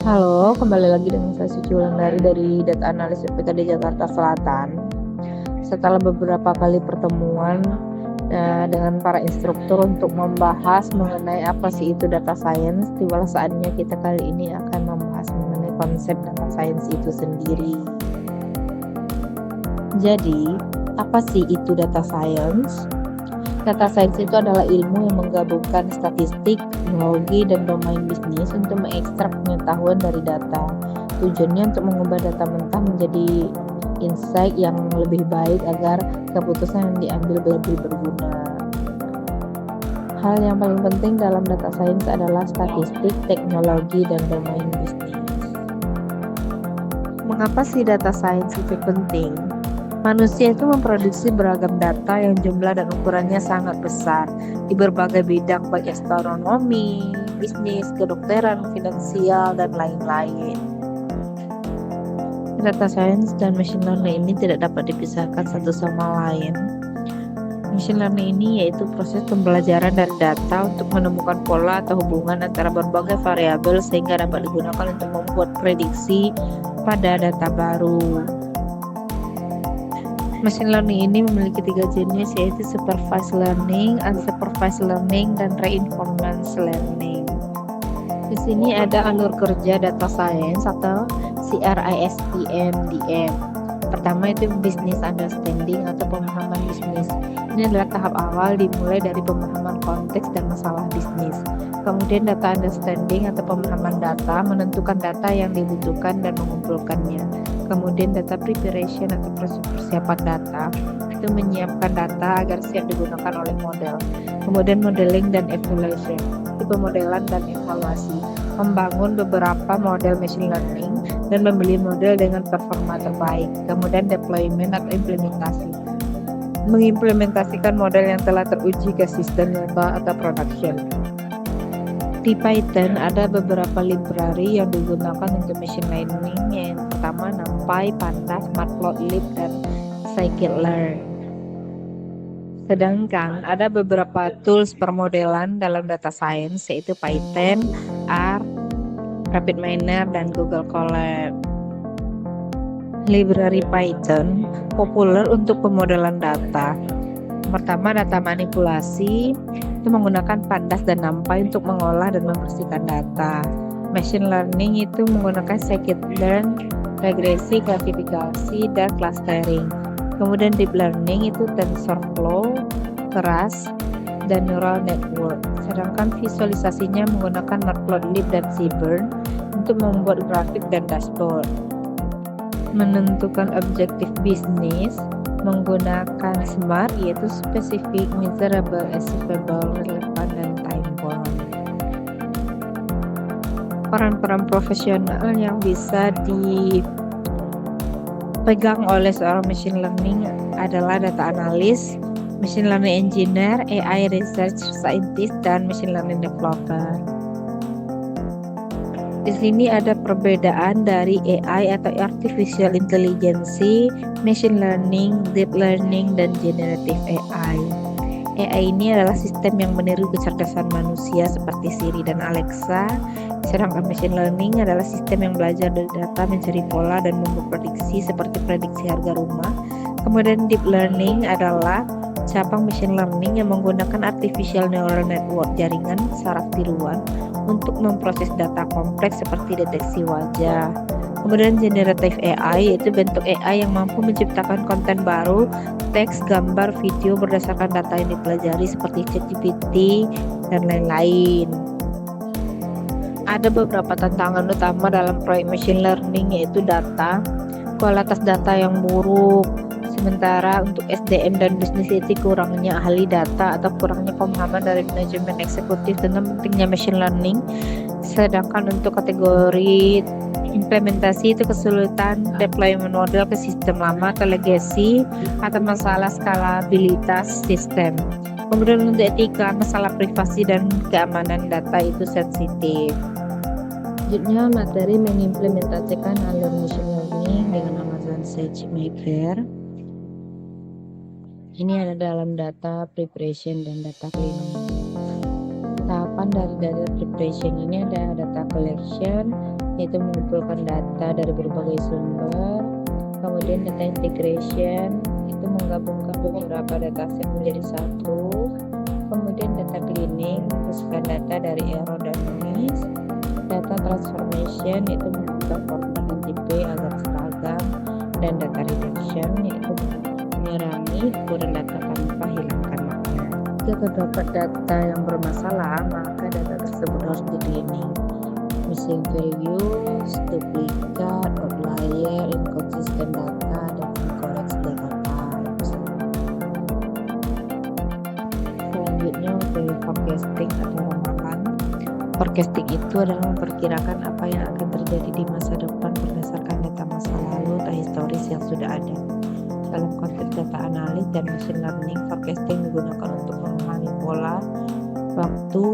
Halo, kembali lagi dengan saya Suci Wulandari dari Data Analis PKD Jakarta Selatan. Setelah beberapa kali pertemuan dengan para instruktur untuk membahas mengenai apa sih itu data science, tibalah saatnya kita kali ini akan membahas mengenai konsep data science itu sendiri. Jadi, apa sih itu data science? Data science itu adalah ilmu yang menggabungkan statistik, teknologi, dan domain bisnis untuk mengekstrak pengetahuan dari data. Tujuannya untuk mengubah data mentah menjadi insight yang lebih baik agar keputusan yang diambil lebih berguna. Hal yang paling penting dalam data science adalah statistik, teknologi, dan domain bisnis. Mengapa sih data science itu penting? Manusia itu memproduksi beragam data yang jumlah dan ukurannya sangat besar di berbagai bidang baik astronomi, bisnis, kedokteran, finansial, dan lain-lain. Data science dan machine learning ini tidak dapat dipisahkan satu sama lain. Machine learning ini yaitu proses pembelajaran dari data untuk menemukan pola atau hubungan antara berbagai variabel sehingga dapat digunakan untuk membuat prediksi pada data baru. Machine learning ini memiliki 3 jenis, yaitu supervised learning, unsupervised learning, dan reinforcement learning. Di sini ada alur kerja data science atau CRISPM-DM. Pertama itu business understanding atau pemahaman bisnis. Ini adalah tahap awal dimulai dari pemahaman konteks dan masalah bisnis. Kemudian data understanding atau pemahaman data, menentukan data yang dibutuhkan dan mengumpulkannya. Kemudian data preparation atau proses persiapan data, itu menyiapkan data agar siap digunakan oleh model. Kemudian modeling dan evaluation, itu pemodelan dan evaluasi, membangun beberapa model machine learning dan membeli model dengan performa terbaik. Kemudian deployment atau implementasi, mengimplementasikan model yang telah teruji ke sistem data atau production. Di Python ada beberapa library yang digunakan untuk machine learning. Yang pertama NumPy, Pandas, Matplotlib, dan Scikit-learn. Sedangkan ada beberapa tools permodelan dalam data science yaitu Python, R, RapidMiner, dan Google Colab. Library Python populer untuk pemodelan data. Pertama, data manipulasi, itu menggunakan Pandas dan NumPy untuk mengolah dan membersihkan data. Machine learning itu menggunakan scikit-learn, regresi, klasifikasi, dan clustering. Kemudian deep learning itu TensorFlow, Keras, dan neural network. Sedangkan visualisasinya menggunakan Matplotlib dan Seaborn untuk membuat grafik dan dashboard. Menentukan objektif bisnis menggunakan SMART, yaitu specific, measurable, achievable, relevant, dan time bound. Peran-peran profesional yang bisa dipegang oleh seorang machine learning adalah data analis, machine learning engineer, AI research scientist, dan machine learning developer. Di sini ada perbedaan dari AI atau artificial intelligence, machine learning, deep learning, dan generative AI. AI ini adalah sistem yang meniru kecerdasan manusia seperti Siri dan Alexa. Sedangkan machine learning adalah sistem yang belajar dari data, mencari pola, dan membuat prediksi seperti prediksi harga rumah. Kemudian deep learning adalah cabang machine learning yang menggunakan artificial neural network, jaringan saraf tiruan, untuk memproses data kompleks seperti deteksi wajah. Kemudian generative AI yaitu bentuk AI yang mampu menciptakan konten baru, teks, gambar, video berdasarkan data yang dipelajari seperti ChatGPT dan lain-lain. Ada beberapa tantangan utama dalam proyek machine learning yaitu data, kualitas data yang buruk. Sementara untuk SDM dan bisnis itu kurangnya ahli data atau kurangnya pemahaman dari manajemen eksekutif tentang pentingnya machine learning. Sedangkan untuk kategori implementasi itu kesulitan deployment model ke sistem lama atau legacy atau masalah skalabilitas sistem. Kemudian untuk etika, masalah privasi dan keamanan data itu sensitif. Selanjutnya materi mengimplementasikan alur machine learning dengan Amazon SageMaker. Ini ada dalam data preparation dan data cleaning. Tahapan dari data preparation ini ada data collection, yaitu mengumpulkan data dari berbagai sumber. Kemudian data integration, itu menggabungkan beberapa dataset menjadi satu. Kemudian data cleaning, membersihkan data dari error dan noise. Data transformation, yaitu mengubah format dan tipe agar seragam. Dan data reduction, yaitu mengurangi ukuran data tanpa hilangkan makna. Jika terdapat data yang bermasalah, maka data tersebut harus di-cleaning. Missing values, duplikat, outlier, inconsistent data, dan incorrect data types. Selanjutnya materi forecasting atau ramalan. Forecasting itu adalah memperkirakan apa yang akan terjadi di masa depan berdasarkan data masa lalu atau historis yang sudah ada. Dalam konteks data analis dan machine learning, forecasting digunakan untuk memahami pola, waktu,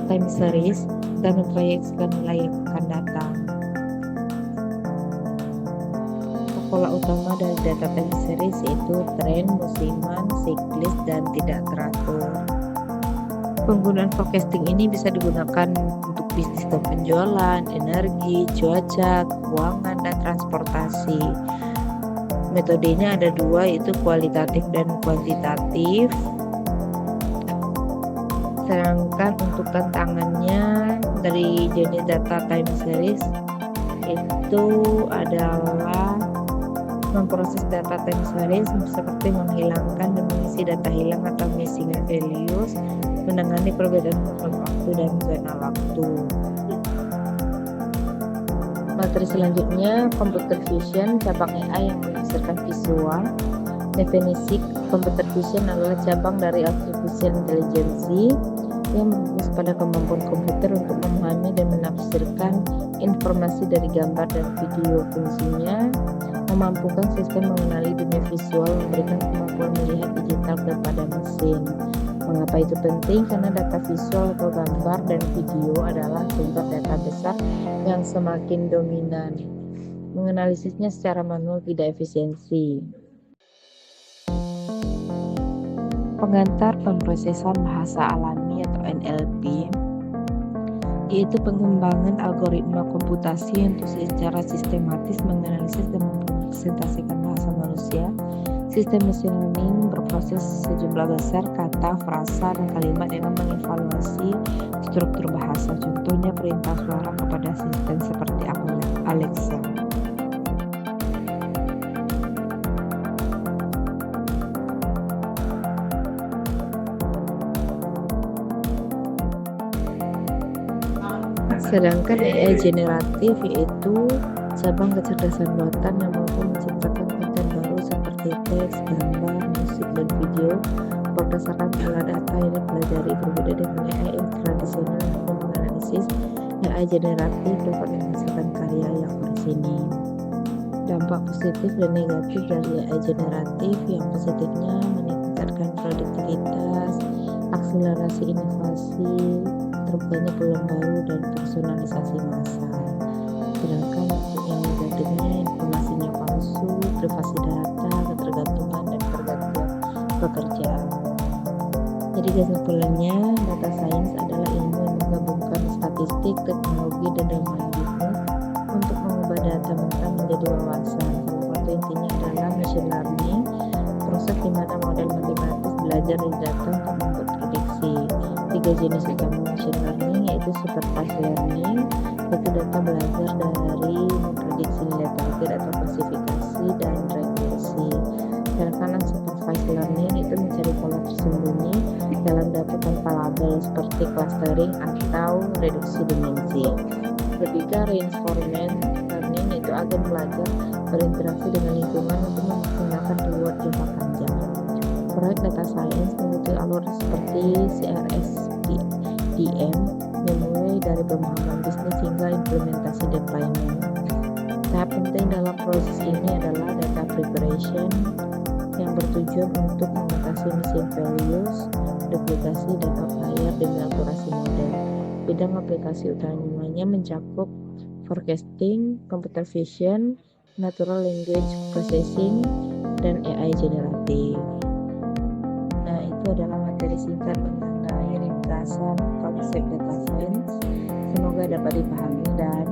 time series, dan memproyeksikan nilai yang akan datang. Pola utama dari data time series yaitu tren, musiman, siklis, dan tidak teratur. Penggunaan forecasting ini bisa digunakan untuk bisnis dan penjualan, energi, cuaca, keuangan, dan transportasi. Metodenya ada dua, yaitu kualitatif dan kuantitatif. Sedangkan untuk tantangannya dari jenis data time series itu adalah memproses data time series seperti menghilangkan dan mengisi data hilang atau missing values, menangani perbedaan waktu dan zona waktu. Materi selanjutnya computer vision, cabang AI yang menafsirkan visual. Definisi computer vision adalah cabang dari artificial intelligence yang berfokus pada kemampuan komputer untuk memahami dan menafsirkan informasi dari gambar dan video. Fungsinya memampukan sistem mengenali dunia visual, memberikan kemampuan melihat digital kepada mesin. Mengapa itu penting? Karena data visual atau gambar dan video adalah sumber data besar yang semakin dominan. Menganalisisnya secara manual tidak efisiensi. Pengantar pemrosesan bahasa alami atau NLP, yaitu pengembangan algoritma komputasi untuk secara sistematis menganalisis dan mempresentasikan bahasa manusia. Sistem machine learning berproses sejumlah besar kata, frasa, dan kalimat dengan mengevaluasi struktur bahasa. Contohnya perintah suara kepada sistem seperti Alexa. Sedangkan AI generatif yaitu cabang kecerdasan buatan yang mampu menciptakan konten baru seperti teks, gambar, musik, dan video berdasarkan pola data yang dipelajari. Berbeda dengan AI yang tradisional yang menganalisis, AI generatif dapat menghasilkan karya yang orisinil. Dampak positif dan negatif dari AI generatif, yang positifnya meningkatkan produktivitas, akselerasi inovasi, terbukanya peluang baru, dan personalisasi massal. Sedangkan untuk yang negatifnya, informasinya palsu, privasi data, ketergantungan, dan pergantian pekerjaan. Jadi kesimpulannya, data science adalah ilmu yang menggabungkan statistik, teknologi, dan algoritma untuk mengubah data mentah menjadi wawasan. Salah satu intinya adalah machine learning, proses di mana model matematis belajar dari data untuk membuat prediksi. Tiga jenis utama machine learning yaitu supervised learning, yaitu data belajar dari memprediksi nilai target atau klasifikasi, dan regresi. Sedangkan unsupervised learning itu mencari pola tersembunyi dalam data tanpa label seperti clustering atau reduksi dimensi. Ketiga, reinforcement learning yaitu agen belajar berinteraksi dengan lingkungan untuk memaksimalkan reward jangka panjang. Proyek data science mengikuti alur seperti CRSDM, dimulai dari pemahaman bisnis hingga implementasi deployment. Tahap penting dalam proses ini adalah data preparation yang bertujuan untuk mengatasi missing values, duplikasi, dan outlier demi akurasi model. Bidang aplikasi utamanya mencakup forecasting, computer vision, natural language processing, dan AI generatif. Nah, itu adalah materi singkat mengenai ringkasan konsep data science. Semoga dapat dipahami dan